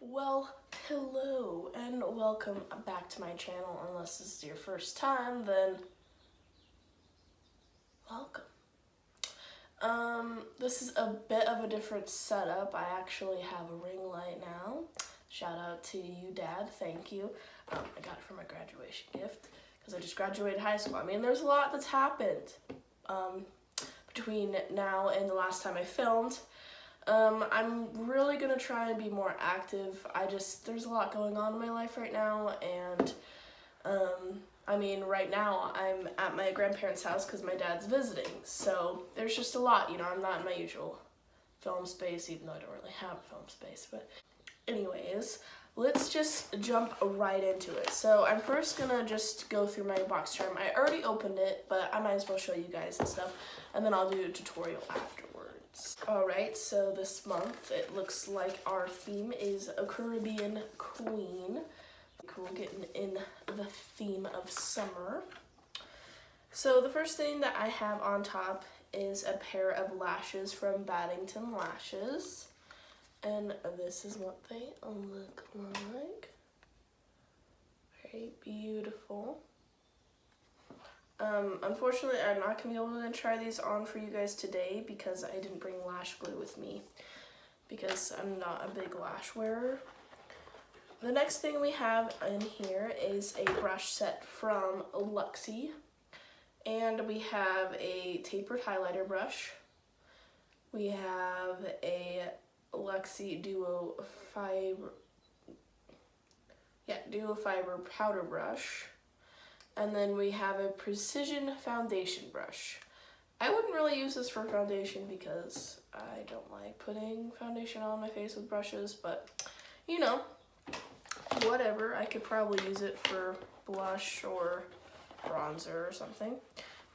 Well, hello and welcome back to my channel. Unless this is your first time, then welcome. This is a bit of a different setup. I actually have a ring light now. Shout out to you, Dad. Thank you. I got it for my graduation gift because I just graduated high school. I mean, there's a lot that's happened between now and the last time I filmed. I'm really gonna try and be more active. There's a lot going on in my life right now, and I mean, right now I'm at my grandparents' house because my dad's visiting, so there's just a lot, I'm not in my usual film space, even though I don't really have a film space, but anyways, let's just jump right into it. So I'm first gonna just go through my BOXYCHARM. I already opened it, but I might as well show you guys and stuff, and then I'll do a tutorial afterwards. Alright, so this month it looks like our theme is a Caribbean Queen. Cool, getting in the theme of summer. So the first thing that I have on top is a pair of lashes from Baddington Lashes. And this is what they look like. Very beautiful. Unfortunately, I'm not going to be able to try these on for you guys today because I didn't bring lash glue with me because I'm not a big lash wearer. The next thing we have in here is a brush set from Luxie. And we have a tapered highlighter brush. We have a Luxie Duo Fiber powder brush. And then we have a precision foundation brush. I wouldn't really use this for foundation because I don't like putting foundation on my face with brushes, but you know, whatever. I could probably use it for blush or bronzer or something.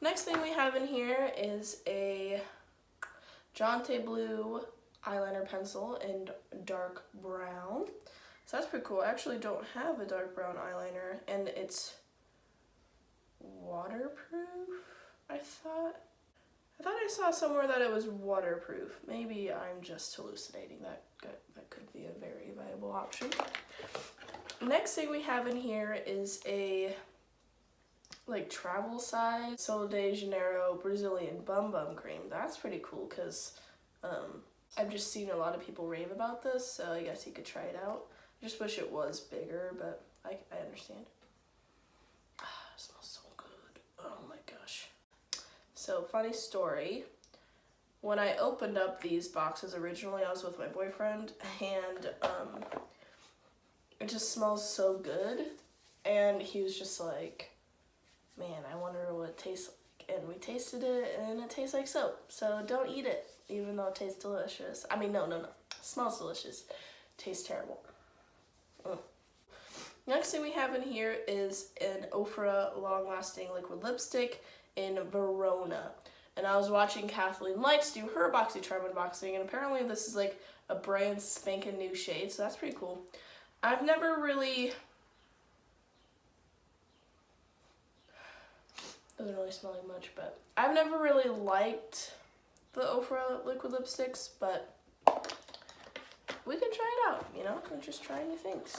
Next thing we have in here is a Jante Blue eyeliner pencil in dark brown. So that's pretty cool. I actually don't have a dark brown eyeliner, and it's waterproof, I thought I saw somewhere that it was waterproof. Maybe I'm just hallucinating. That could be a very viable option. Next thing we have in here is a travel size Sol de Janeiro Brazilian Bum Bum Cream. That's pretty cool because I've just seen a lot of people rave about this, so I guess you could try it out. I just wish it was bigger, but I understand. It smells so good. Oh my gosh. So, funny story. When I opened up these boxes originally, I was with my boyfriend, and it just smells so good. And he was just like, man, I wonder what it tastes like. And we tasted it, and it tastes like soap. So don't eat it, even though it tastes delicious. I mean, no. It smells delicious. Tastes terrible. Next thing we have in here is an Ofra long-lasting liquid lipstick in Verona. And I was watching Kathleen Lights do her BOXYCHARM unboxing, and apparently this is like a brand spanking new shade, so that's pretty cool. I've never really... doesn't really smell like much, but I've never really liked the Ofra liquid lipsticks, but we can try it out, and just try new things.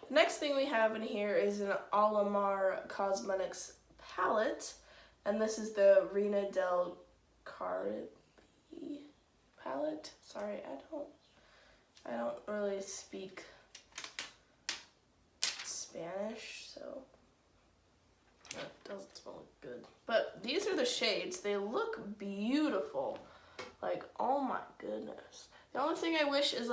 Next thing we have in here is an Alamar Cosmetics palette, and this is the Reina del Caribe palette. Sorry, I don't really speak Spanish, so it doesn't smell good. But these are the shades. They look beautiful. Like, oh my goodness. The only thing I wish is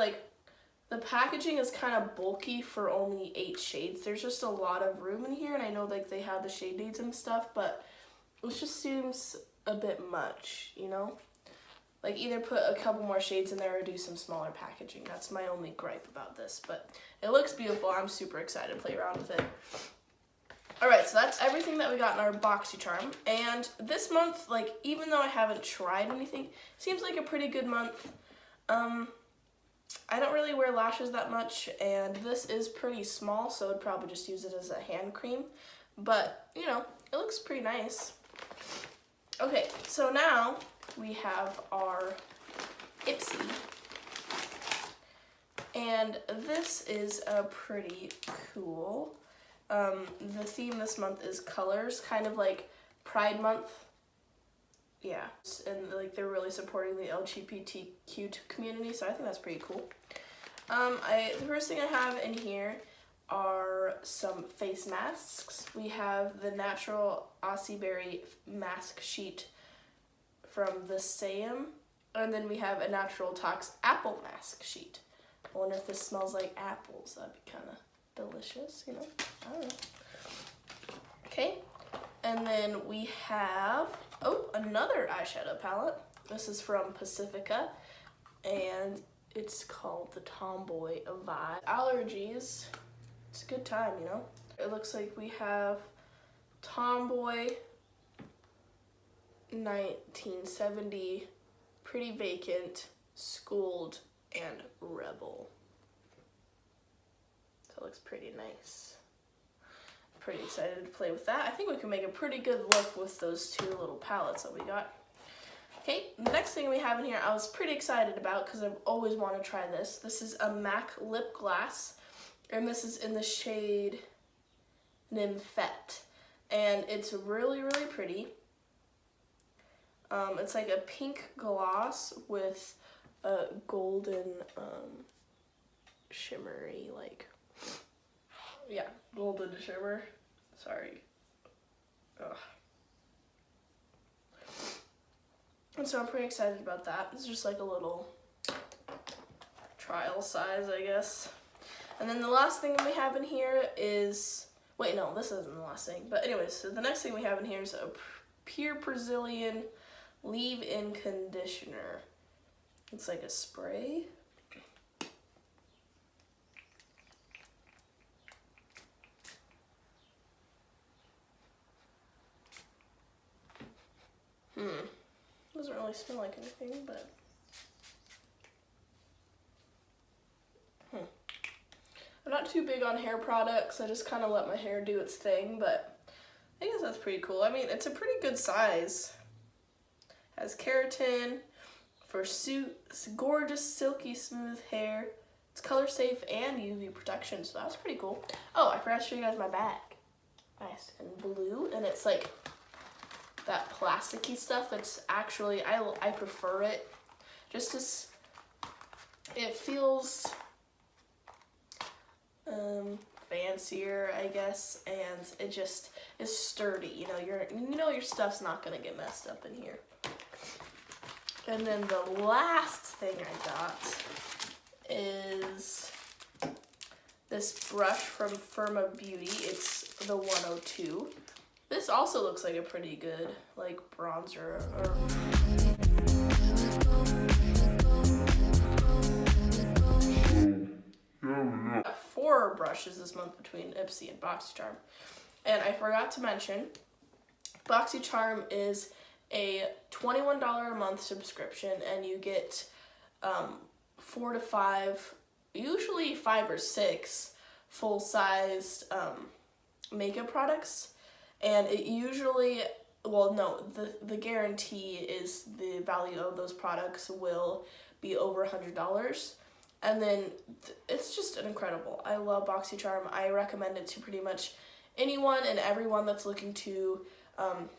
the packaging is kind of bulky for only 8 shades. There's just a lot of room in here, and I know they have the shade names and stuff, but it just seems a bit much, either put a couple more shades in there or do some smaller packaging. That's my only gripe about this, but it looks beautiful. I'm super excited to play around with it. Alright, so that's everything that we got in our BOXYCHARM, and this month, even though I haven't tried anything, seems like a pretty good month. I don't really wear lashes that much, and this is pretty small, so I'd probably just use it as a hand cream, but, it looks pretty nice. Okay, so now we have our IPSY, And this is a pretty cool. The theme this month is colors, kind of like Pride Month. Yeah, and like they're really supporting the LGBTQ community, so I think that's pretty cool. The first thing I have in here are some face masks. We have the natural Aussie Berry mask sheet from the Sam, and then we have a Natural Tox apple mask sheet. I wonder if this smells like apples. That'd be kind of delicious, you know? I don't know. Okay, and then we have, another eyeshadow palette. This is from Pacifica, and it's called the Tomboy Vibe. Allergies, it's a good time, you know? It looks like we have Tomboy, 1970, Pretty Vacant, Schooled, and Rebel. That looks pretty nice. Pretty excited to play with that. I think we can make a pretty good look with those two little palettes that we got. Okay, the next thing we have in here I was pretty excited about because I've always wanted to try this. This is a MAC lip gloss, and this is in the shade Nymphette, and it's really, really pretty. It's like a pink gloss with a golden shimmery, like, yeah, golden shimmer. Sorry. Ugh. And so I'm pretty excited about that. It's just like a little trial size, I guess. And then the last thing we have in here is, wait, no, this isn't the last thing. But anyways, so the next thing we have in here is a Pure Brazilian leave-in conditioner. It's like a spray. Doesn't really smell like anything, but I'm not too big on hair products. I just kind of let my hair do its thing, but I guess that's pretty cool. I mean, it's a pretty good size. Has keratin for gorgeous, silky, smooth hair. It's color safe and UV protection, so that's pretty cool. Oh, I forgot to show you guys my bag. Nice and blue, and it's like that plasticky stuff that's actually, I prefer it. Just as it feels fancier, I guess, and it just is sturdy. You know your stuff's not gonna get messed up in here. And then the last thing I got is this brush from Firma Beauty. It's the 102. This also looks like a pretty good, like, bronzer. Got 4 brushes this month between IPSY and BOXYCHARM. And I forgot to mention, BOXYCHARM is a $21 a month subscription, and you get 4 to 5, usually 5 or 6 full-sized makeup products. And it usually, well, no, the guarantee is the value of those products will be over $100. And then it's just incredible. I love BOXYCHARM. I recommend it to pretty much anyone and everyone that's looking to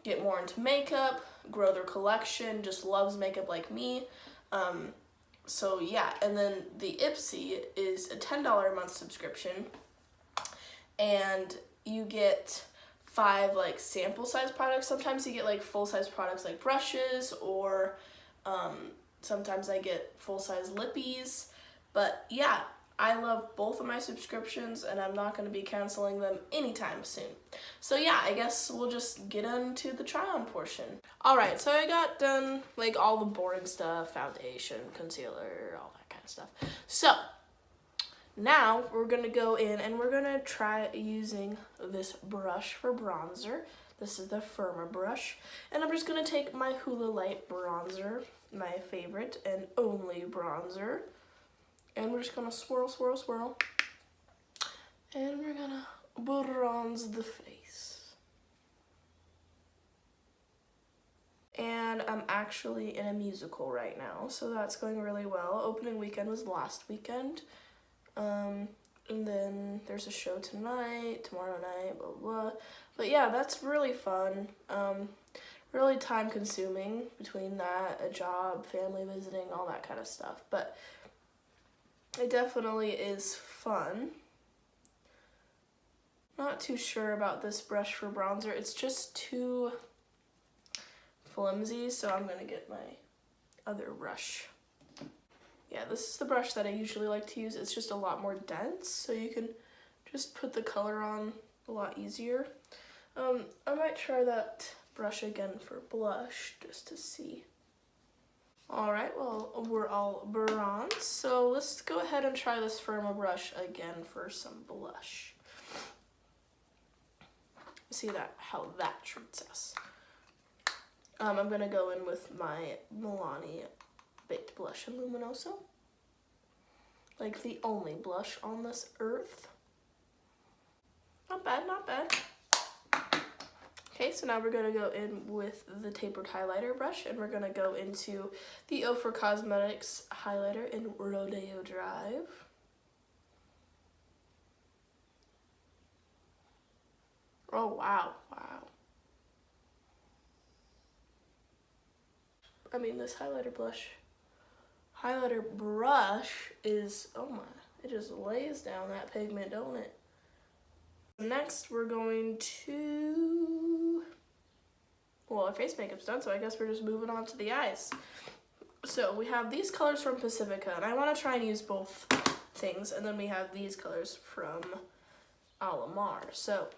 get more into makeup, grow their collection, just loves makeup like me. So yeah, and then the IPSY is a $10 a month subscription, and you get 5 like sample size products. Sometimes you get like full size products like brushes, or sometimes I get full size lippies. But yeah, I love both of my subscriptions, and I'm not going to be canceling them anytime soon. So yeah, I guess we'll just get into the try on portion. Alright, so I got done like all the boring stuff, foundation, concealer, all that kind of stuff. So now we're going to go in and we're going to try using this brush for bronzer. This is the Firma brush. And I'm just going to take my Hoola Light bronzer, my favorite and only bronzer. And we're just going to swirl, swirl, swirl. And we're going to bronze the face. And I'm actually in a musical right now, so that's going really well. Opening weekend was last weekend. And then there's a show tonight, tomorrow night, blah, blah. But yeah, that's really fun. Really time consuming between that, a job, family visiting, all that kind of stuff. But it definitely is fun. Not too sure about this brush for bronzer. It's just too flimsy, so I'm gonna get my other brush. Yeah, this is the brush that I usually like to use. It's just a lot more dense, so you can just put the color on a lot easier. I might try that brush again for blush, just to see. All right, well, we're all bronze, so let's go ahead and try this firmer brush again for some blush. See how that treats us. I'm gonna go in with my Milani Baked Blush in Luminoso. Like the only blush on this earth. Not bad, not bad. Okay, so now we're gonna go in with the tapered highlighter brush, and we're gonna go into the Ofra Cosmetics highlighter in Rodeo Drive. Oh, wow, wow. I mean, this highlighter brush is, oh my, it just lays down that pigment, don't it? Next, we're going to, well, our face makeup's done, so I guess we're just moving on to the eyes. So we have these colors from Pacifica, and I want to try and use both things, and then we have these colors from Alamar. So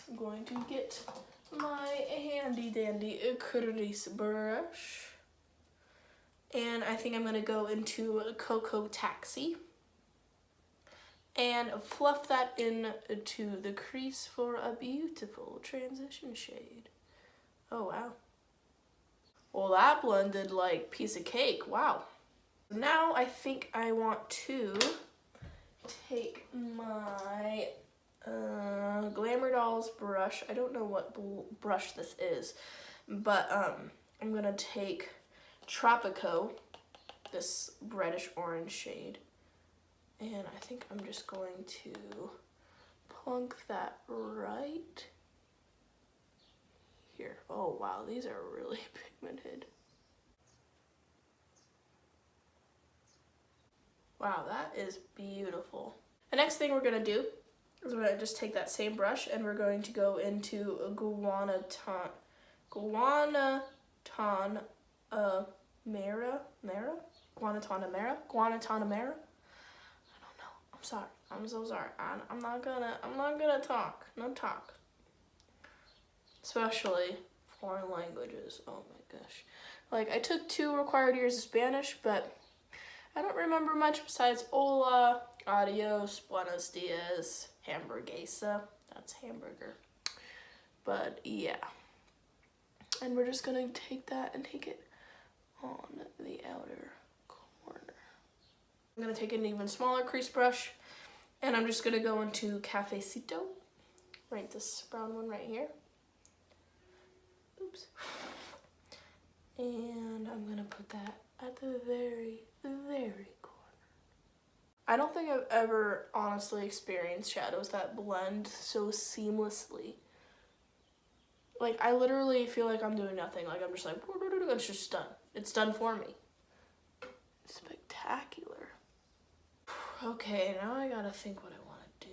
I'm going to get my handy dandy crease brush, and I think I'm going to go into Cocoa Taxi and fluff that into the crease for a beautiful transition shade. Oh, wow. Well, that blended like piece of cake. Wow. Now I think I want to take my Glamour Dolls brush. I don't know what brush this is, but I'm gonna take Tropico, this reddish orange shade, and I think I'm just going to plunk that right here. Oh wow, these are really pigmented. Wow, that is beautiful. The next thing we're gonna do is we're gonna just take that same brush and we're going to go into Guanaton Amera? Guanatanamera? Guanatanamera? I don't know. I'm sorry. I'm so sorry. I'm not gonna talk. No talk. Especially foreign languages. Oh my gosh. Like, I took 2 required years of Spanish, but I don't remember much besides hola, adios, buenos dias, hamburguesa. That's hamburger. But yeah. And we're just gonna take that and take it on the outer corner. I'm gonna take an even smaller crease brush, and I'm just gonna go into Cafecito. Right, this brown one right here. Oops. And I'm gonna put that at the very, very corner. I don't think I've ever honestly experienced shadows that blend so seamlessly. Like, I literally feel like I'm doing nothing. Like, I'm just like, it's just done. It's done for me. Spectacular. Okay, now I gotta think what I want to do.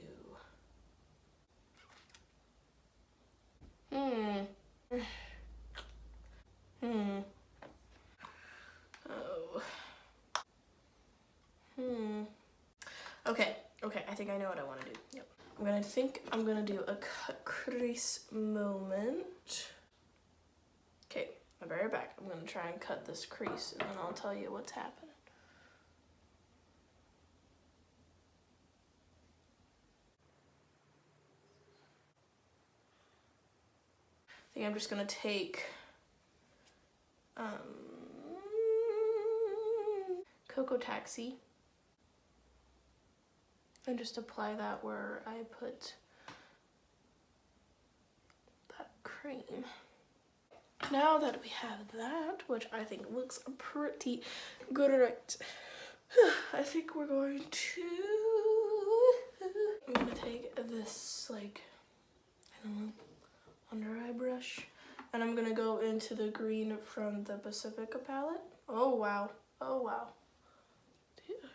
Okay, I think I know what I want to do. Yep. I'm gonna do a cut crease moment. Okay, I'll be right back. I'm gonna try and cut this crease, and then I'll tell you what's happening. I think I'm just gonna take Cocoa Taxi and just apply that where I put that cream. Now that we have that, which I think looks pretty good, right? I think we're going to this, like, I don't know, under eye brush. And I'm gonna go into the green from the Pacifica palette. Oh, wow. Oh, wow. Can you guys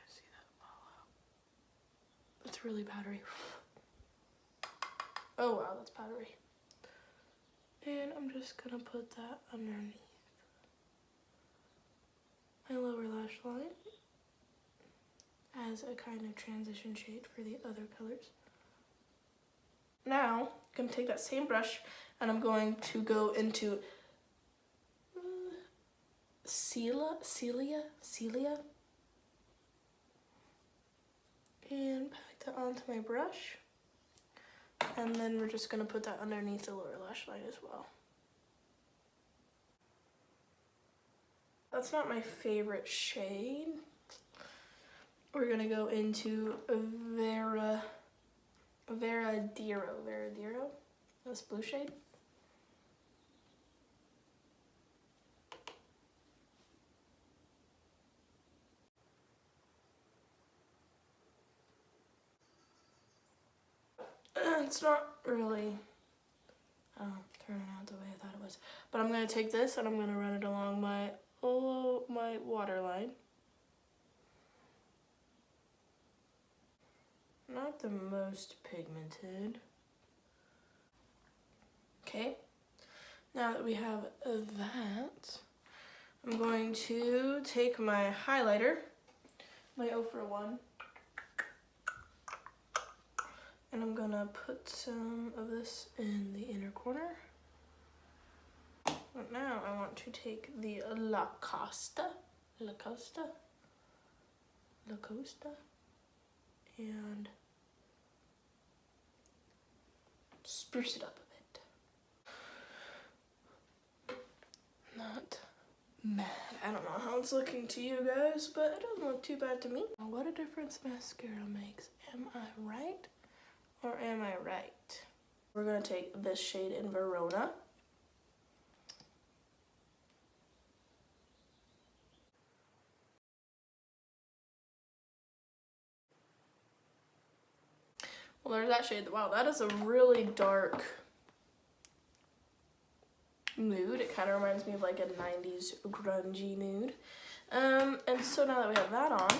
see that? Oh, wow. It's really powdery. Oh, wow, that's powdery. And I'm just gonna put that underneath my lower lash line as a kind of transition shade for the other colors. Now, I'm gonna take that same brush and I'm going to go into Celia, and pack that onto my brush. And then we're just gonna put that underneath the lower lash line as well. That's not my favorite shade. We're gonna go into Veradero, this blue shade. It's not really turning out the way I thought it was. But I'm gonna take this and I'm gonna run it along my waterline. Not the most pigmented. Okay, now that we have that, I'm going to take my highlighter, my 0 for 1, and I'm gonna put some of this in the inner corner. But now I want to take the La Costa, and spruce it up a bit. Not bad. I don't know how it's looking to you guys, but it doesn't look too bad to me. What a difference mascara makes. Am I right or am I right? We're gonna take this shade in Verona. Well, there's that shade. Wow, that is a really dark nude. It kind of reminds me of like a 90s grungy nude. And so now that we have that on,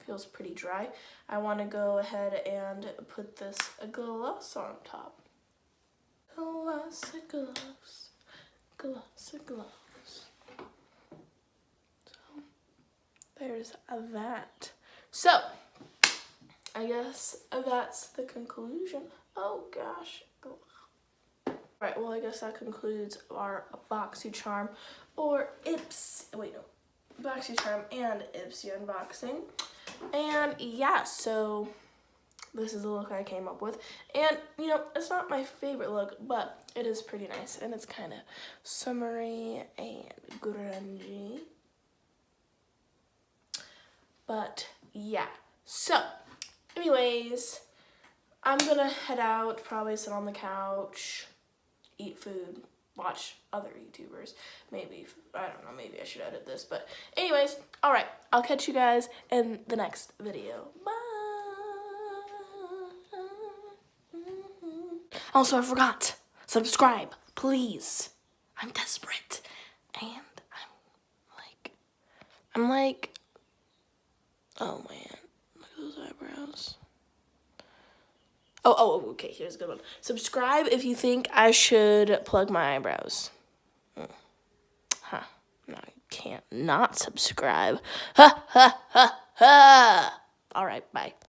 feels pretty dry, I want to go ahead and put this gloss on top. Glossy gloss, glossy gloss. So there's that. So I guess that's the conclusion. Oh gosh. Right, well, I guess that concludes our BOXYCHARM or IPSY, wait, no, BOXYCHARM and IPSY unboxing. And yeah, so this is the look I came up with. And, you know, it's not my favorite look, but it is pretty nice. And it's kind of summery and grungy. But yeah, so anyways, I'm gonna head out, probably sit on the couch, eat food, watch other YouTubers. Maybe, I don't know, maybe I should edit this. But anyways, all right, I'll catch you guys in the next video. Bye. Also, I forgot, subscribe, please. I'm desperate. And I'm like, oh man, look at those eyebrows. Oh, okay, here's a good one. Subscribe if you think I should plug my eyebrows. Huh, no, you can't not subscribe. Ha, ha, ha, ha. All right, bye.